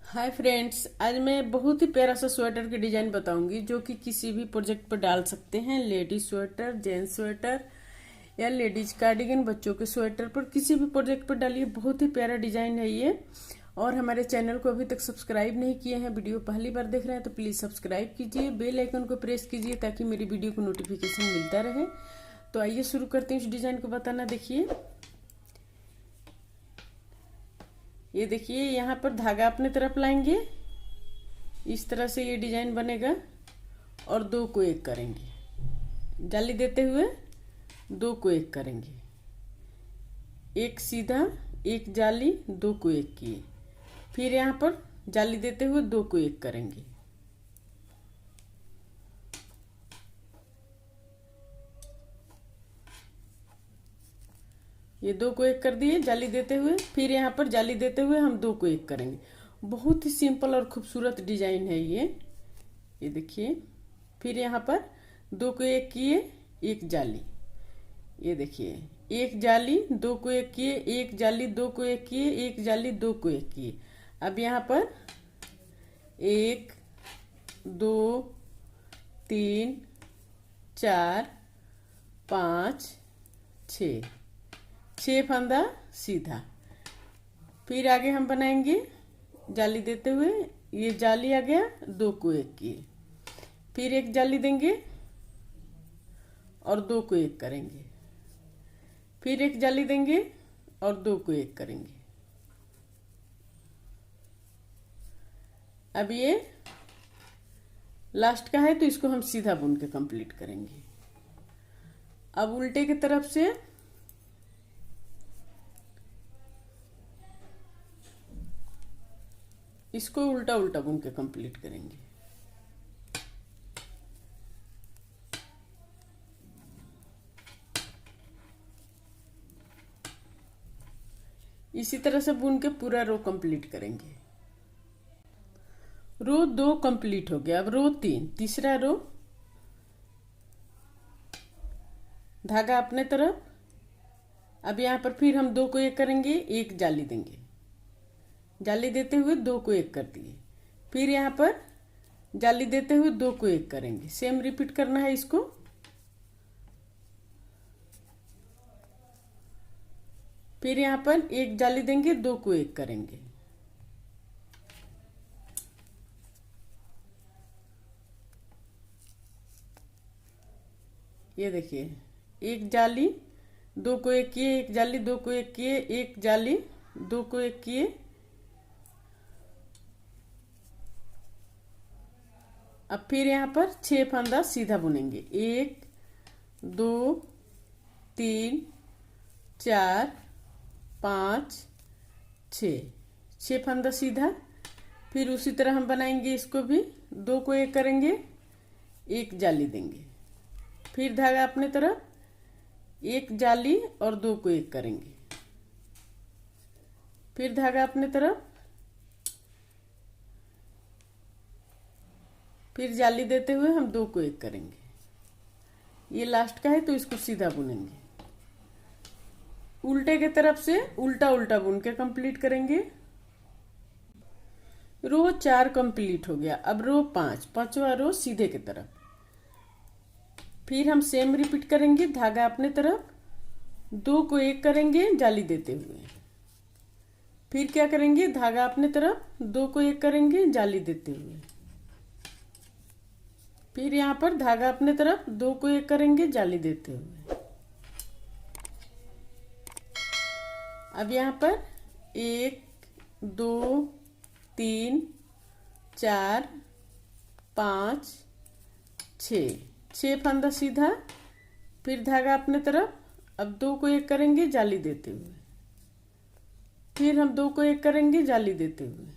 Hi friends, आज मैं बहुत ही प्यारा सा स्वेटर की डिजाइन बताऊंगी जो कि किसी भी प्रोजेक्ट पर डाल सकते हैं। लेडीज स्वेटर, जेंट्स स्वेटर या लेडीज कार्डिगन, बच्चों के स्वेटर पर किसी भी प्रोजेक्ट पर डालिए। बहुत ही प्यारा डिजाइन है ये। और हमारे चैनल को अभी तक सब्सक्राइब नहीं किए हैं, वीडियो पहली बार देख रहे हैं तो प्लीज सब्सक्राइब कीजिए, बेल आइकन को प्रेस कीजिए ताकि मेरी वीडियो को नोटिफिकेशन मिलता रहे। तो आइए शुरू करते हैं इस डिजाइन को बताना। देखिए, ये देखिए, यहाँ पर धागा अपने तरफ लाएंगे, इस तरह से ये डिजाइन बनेगा और दो को एक करेंगे। जाली देते हुए दो को एक करेंगे, एक सीधा, एक जाली, दो को एक किए। फिर यहाँ पर जाली देते हुए दो को एक करेंगे, ये दो को एक कर दिए जाली देते हुए। फिर यहाँ पर जाली देते हुए हम दो को एक करेंगे। बहुत ही सिंपल और खूबसूरत डिजाइन है ये देखिए। फिर यहाँ पर दो को एक किए, एक जाली, ये देखिए, एक जाली, दो को एक किए, एक जाली, दो को एक किए, एक जाली, दो को एक किए। अब यहाँ पर एक, दो, तीन, चार, पाँच, छ, छह फंदा सीधा। फिर आगे हम बनाएंगे जाली देते हुए, ये जाली आ गया, दो को एक किए। फिर एक जाली देंगे और दो को एक करेंगे। फिर एक जाली देंगे और दो को एक करेंगे। अब ये लास्ट का है तो इसको हम सीधा बुन के कंप्लीट करेंगे। अब उल्टे की तरफ से इसको उल्टा उल्टा बुन के कंप्लीट करेंगे। इसी तरह से बुन के पूरा रो कंप्लीट करेंगे। रो दो कंप्लीट हो गया। अब रो तीन, तीसरा रो, धागा अपने तरफ। अब यहाँ पर फिर हम दो को एक करेंगे, एक जाली देंगे, जाली देते हुए दो को एक कर दिए। फिर यहाँ पर जाली देते हुए दो को एक करेंगे। सेम रिपीट करना है इसको। फिर यहाँ पर एक जाली देंगे, दो को एक करेंगे। ये देखिए, एक जाली, दो को एक किए, एक जाली, दो को एक किए, एक जाली, दो को एक किए। अब फिर यहाँ पर छह फंदा सीधा बुनेंगे। एक, दो, तीन, चार, पाँच, छ, छह फंदा सीधा। फिर उसी तरह हम बनाएंगे इसको भी। दो को एक करेंगे, एक जाली देंगे। फिर धागा अपने तरफ, एक जाली और दो को एक करेंगे। फिर धागा अपने तरफ, फिर जाली देते हुए हम दो को एक करेंगे। ये लास्ट का है तो इसको सीधा बुनेंगे। उल्टे के तरफ से उल्टा उल्टा बुन के कंप्लीट करेंगे। रो चार कंप्लीट हो गया। अब रो पांच, पांचवा रो सीधे की तरफ। फिर हम सेम रिपीट करेंगे। धागा अपने तरफ, दो को एक करेंगे जाली देते हुए। फिर क्या करेंगे, धागा अपने तरफ, दो को एक करेंगे जाली देते हुए। फिर यहाँ पर धागा अपने तरफ, दो को एक करेंगे जाली देते हुए। अब यहाँ पर एक, दो, तीन, चार, पाँच, छ, छह फंदा सीधा। फिर धागा अपने तरफ, अब दो को एक करेंगे जाली देते हुए। फिर हम दो को एक करेंगे जाली देते हुए।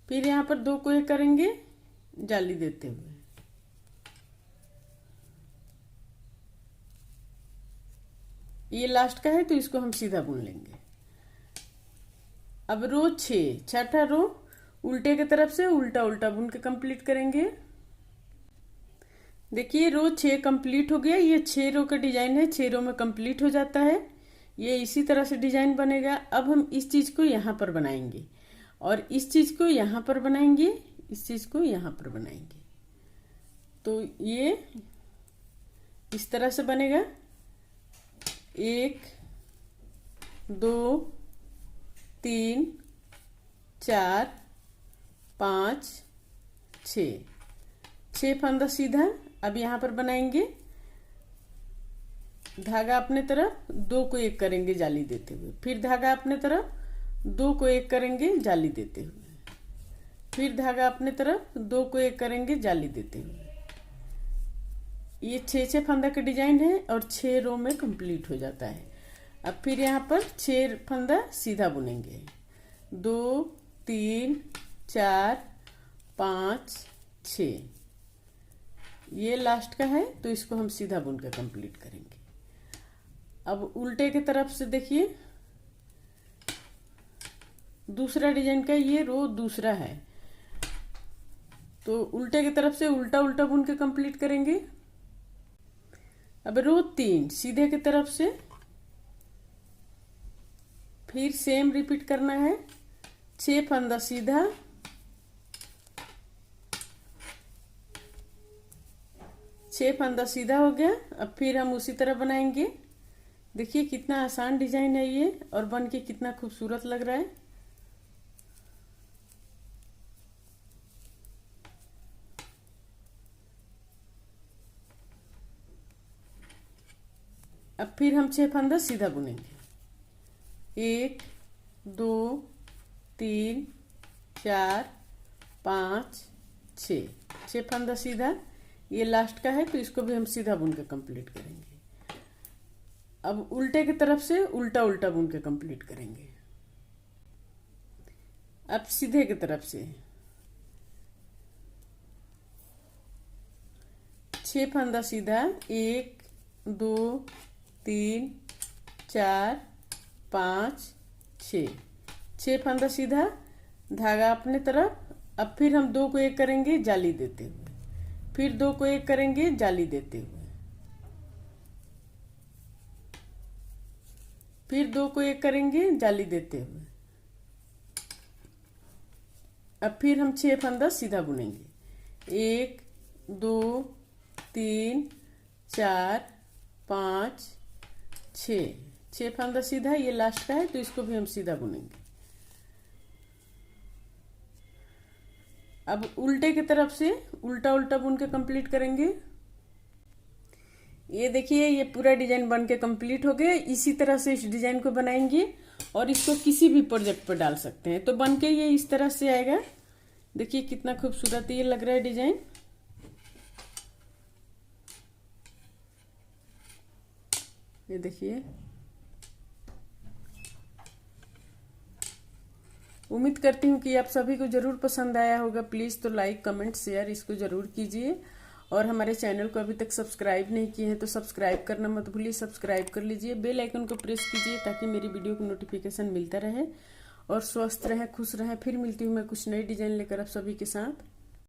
फिर यहाँ पर दो को एक करेंगे जाली देते हुए। ये लास्ट का है तो इसको हम सीधा बुन लेंगे। अब रो छठा रो उल्टे की तरफ से उल्टा उल्टा बुन के कंप्लीट करेंगे। देखिए, रो छह कंप्लीट हो गया। ये छह रो का डिजाइन है, छह रो में कंप्लीट हो जाता है। ये इसी तरह से डिजाइन बनेगा। अब हम इस चीज को यहाँ पर बनाएंगे और इस चीज को यहाँ पर बनाएंगे, इस चीज को यहाँ पर बनाएंगे। तो ये इस तरह से बनेगा। 1 2 3 4 5 6 फंदा सीधा। अब यहाँ पर बनाएंगे, धागा अपने तरफ, 2 को 1 करेंगे जाली देते हुए, फिर धागा अपने तरफ, 2 को 1 करेंगे जाली देते हुए, फिर धागा अपने तरफ, 2 को 1 करेंगे जाली देते हुए। ये 6 फंदा का डिजाइन है और 6 रो में कंप्लीट हो जाता है। अब फिर यहाँ पर 6 फंदा सीधा बुनेंगे। 2 3 4 5 6, ये लास्ट का है तो इसको हम सीधा बुन के कंप्लीट करेंगे। अब उल्टे की तरफ से देखिए, दूसरा डिजाइन का ये रो दूसरा है, तो उल्टे की तरफ से उल्टा उल्टा बुन के कंप्लीट करेंगे। अब रो 3 सीधे की तरफ से फिर सेम रिपीट करना है। 6 फंदा सीधा, 6 फंदा सीधा हो गया। अब फिर हम उसी तरह बनाएंगे। देखिए कितना आसान डिजाइन है ये और बन के कितना खूबसूरत लग रहा है। अब फिर हम 6 फंदा सीधा बुनेंगे। 1 2 3 4 5 6 फंदा सीधा, ये लास्ट का है तो इसको भी हम सीधा बुन के कंप्लीट करेंगे। अब उल्टे की तरफ से उल्टा उल्टा बुन के कंप्लीट करेंगे। अब सीधे की तरफ से 6 फंदा सीधा, 1 2 3 4 5 6 फंदा सीधा, धागा अपने तरफ। अब फिर हम 2 को 1 करेंगे जाली देते हुए, फिर 2 को 1 करेंगे जाली देते हुए, फिर 2 को 1 करेंगे जाली देते हुए। अब फिर हम 6 फंदा सीधा बुनेंगे। 1 2 3 4 5 6 फंदा सीधा, ये लास्ट का है तो इसको भी हम सीधा बुनेंगे। अब उल्टे की तरफ से उल्टा उल्टा बुन के कंप्लीट करेंगे। ये देखिए ये पूरा डिजाइन बन के कंप्लीट हो गया। इसी तरह से इस डिजाइन को बनाएंगे और इसको किसी भी प्रोजेक्ट पर डाल सकते हैं तो बन के ये इस तरह से आएगा। देखिए कितना खूबसूरत ये लग रहा है डिजाइन। ये देखिए, उम्मीद करती हूँ कि आप सभी को जरूर पसंद आया होगा। प्लीज तो लाइक कमेंट शेयर इसको जरूर कीजिए और हमारे चैनल को अभी तक सब्सक्राइब नहीं किए हैं तो सब्सक्राइब करना मत भूलिए, सब्सक्राइब कर लीजिए। बेल आइकन को प्रेस कीजिए ताकि मेरी वीडियो को नोटिफिकेशन मिलता रहे। और स्वस्थ रहें, खुश रहें। फिर मिलती हूँ मैं कुछ नई डिजाइन लेकर आप सभी के साथ।